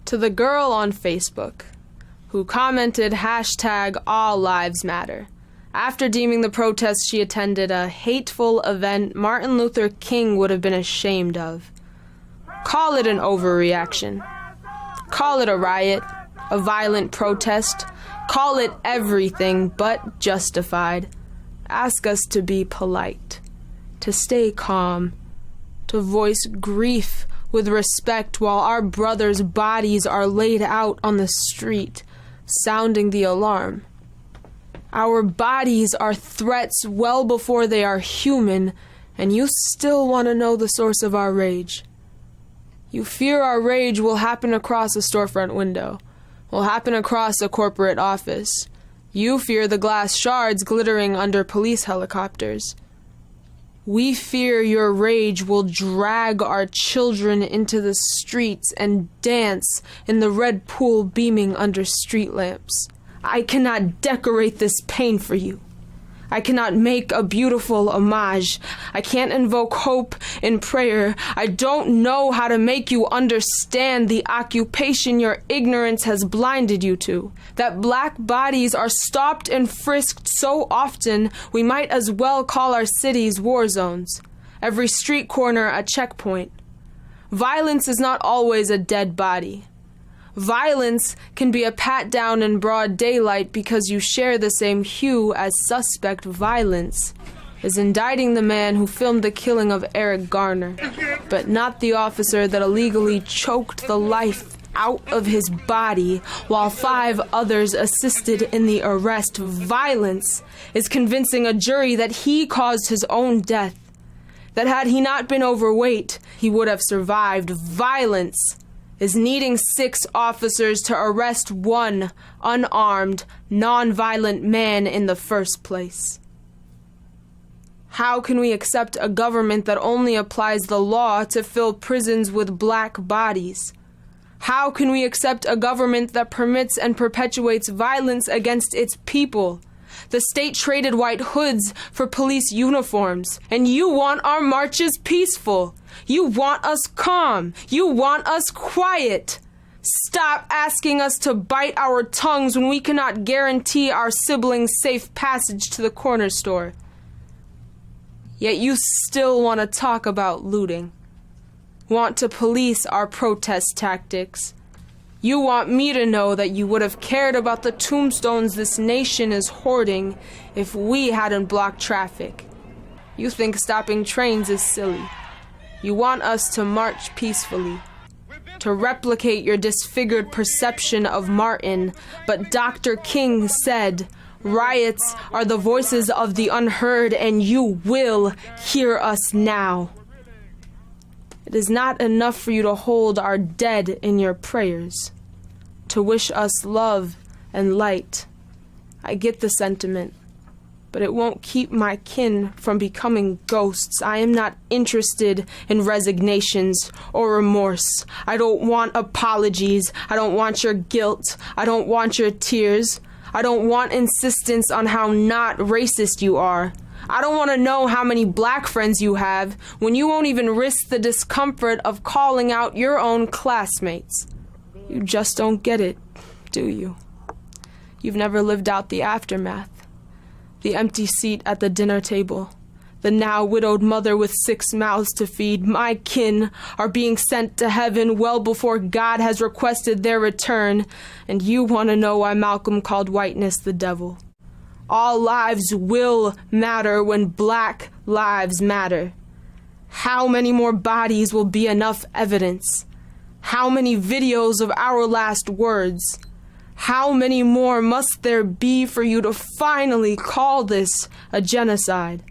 To the girl on Facebook who commented hashtag All Lives Matter after deeming the protest she attended a hateful event Martin Luther King would have been ashamed of. Call it an overreaction. Call it a riot, a violent protest. Call it everything but justified. Ask us to be polite, to stay calm, to voice grief with respect while our brothers' bodies are laid out on the street, sounding the alarm. Our bodies are threats well before they are human, and you still want to know the source of our rage. You fear our rage will happen across a storefront window, will happen across a corporate office. You fear the glass shards glittering under police helicopters. We fear your rage will drag our children into the streets and dance in the red pool beaming under street lamps. I cannot decorate this pain for you. I cannot make a beautiful homage. I can't invoke hope in prayer. I don't know how to make you understand the occupation your ignorance has blinded you to. That black bodies are stopped and frisked so often, we might as well call our cities war zones. Every street corner a checkpoint. Violence is not always a dead body. Violence can be a pat-down in broad daylight because you share the same hue as suspect. Violence is indicting the man who filmed the killing of Eric Garner, but not the officer that illegally choked the life out of his body while 5 others assisted in the arrest. Violence is convincing a jury that he caused his own death, that had he not been overweight, he would have survived. Violence is needing 6 officers to arrest 1 unarmed, non-violent man in the first place. How can we accept a government that only applies the law to fill prisons with black bodies? How can we accept a government that permits and perpetuates violence against its people? The state traded white hoods for police uniforms, and you want our marches peaceful. You want us calm. You want us quiet. Stop asking us to bite our tongues when we cannot guarantee our siblings safe passage to the corner store. Yet you still want to talk about looting. Want to police our protest tactics. You want me to know that you would have cared about the tombstones this nation is hoarding if we hadn't blocked traffic. You think stopping trains is silly. You want us to march peacefully, to replicate your disfigured perception of Martin, but Dr. King said, riots are the voices of the unheard, and you will hear us now. It is not enough for you to hold our dead in your prayers, to wish us love and light. I get the sentiment, but it won't keep my kin from becoming ghosts. I am not interested in resignations or remorse. I don't want apologies. I don't want your guilt. I don't want your tears. I don't want insistence on how not racist you are. I don't want to know how many black friends you have when you won't even risk the discomfort of calling out your own classmates. You just don't get it, do you? You've never lived out the aftermath. The empty seat at the dinner table. The now widowed mother with 6 mouths to feed. My kin are being sent to heaven well before God has requested their return. And you want to know why Malcolm called whiteness the devil. All lives will matter when black lives matter. How many more bodies will be enough evidence? How many videos of our last words? How many more must there be for you to finally call this a genocide?